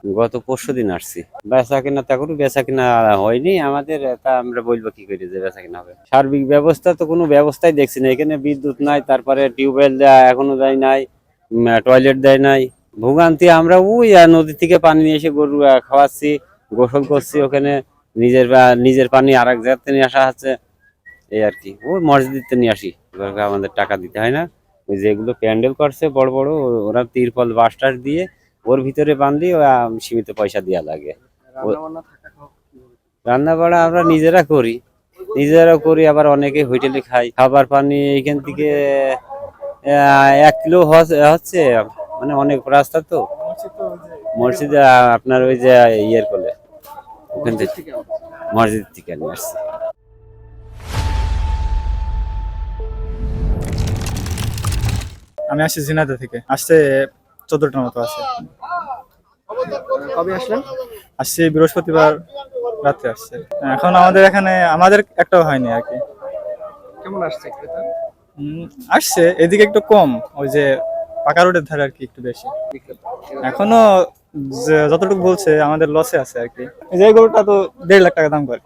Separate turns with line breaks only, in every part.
গত পরশুদিন আসছি। বেচা কিনা তা কোনো বেচা কিনা হয়নি আমাদের, তা আমরা বলবো কি করে যে বেচা কিনা হবে। সার্বিক ব্যবস্থা তো কোনো ব্যবস্থাই দেখছি না, এখানে বিদ্যুৎ নাই, তারপরে টিউবওয়েল এখনো দেয় নাই, টয়লেট দেয় নাই। ভোগান্তি আমরা ওই নদী থেকে পানি নিয়ে এসে গরু খাওয়াচ্ছি, গোসল করছি ওখানে। নিজের পানি আর এক জায়গা থেকে নিয়ে আসা হচ্ছে, এই আর কি। ওই মসজিদে নিয়ে আসি, এবার আমাদের টাকা দিতে হয় না। ওই যেগুলো প্যান্ডেল করছে বড় বড়, ওরা তিরপল বাঁশ টাস দিয়ে ওর ভিতরে বান্ধি, সীমিত পয়সা দেওয়া লাগে। রান্না বান্না আমরা নিজেরা করি, আবার অনেকে হোটেলে খাই। খাবার পানি এইখান থেকে 1 কিলো হচ্ছে, মানে অনেক রাস্তা তো। মসজিদে আপনার ওই যে ইয়ের কোলে, ওখান থেকে মসজিদ থেকে নিয়ে আসছি।
আমি আসছি ঝিনাইদহ থেকে, আসছে 14টার মতো আছে।
কবে আসলেন?
আসছি বৃহস্পতিবার রাত্রে আসছে। এখন আমাদের এখানে আমাদের একটাও হয়নি আর কি।
কেমন আসছে ক্রেতা?
আসছে, এদিকে একটু কম, ওই যে পাকা রোডের ধারে আর কি একটু বেশি। এখনো যতটুকু বলছে আমাদের লসে আছে আর কি। এই যে এই গরুটা তো 1.5 লাখ টাকা দাম করে,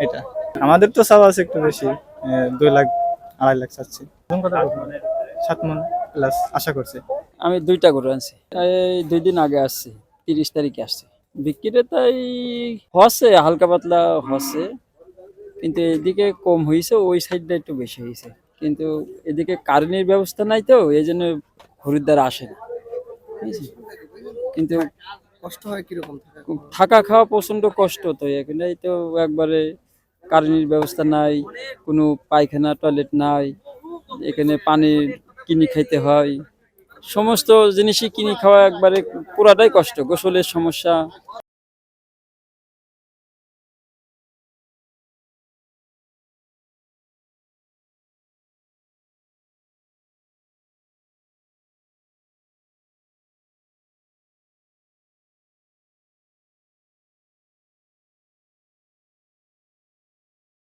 এটা আমাদের তো চাওয়া আছে একটু বেশি, 2 লাখ 2.5 লাখ চাচ্ছি। 7 মণ প্লাস আশা করছি।
আমি 2টা গরু আনছি, এই 2 দিন আগে আসছি, 30 তারিখে আসছি। বিক্রিটা তাই হচ্ছে, হালকা পাতলা হচ্ছে, কিন্তু এদিকে কম হয়েছে, ওই সাইডটা একটু বেশি হয়েছে। কিন্তু এদিকে কারেন্টের ব্যবস্থা নাই, তো এই জন্য খরিদ্দার আসে না, বুঝেছি। কিন্তু
কষ্ট হয় কিরকম থাকা?
থাকা খাওয়া প্রচন্ড কষ্ট, তো এখানে তো একবারে কারেন্টের ব্যবস্থা নাই, কোনো পায়খানা টয়লেট নাই, এখানে পানি কিনে খাইতে হয়, সমস্ত জিনিসই কিনে খাওয়া একবারে পুরাটাই কষ্ট, গোসলের সমস্যা।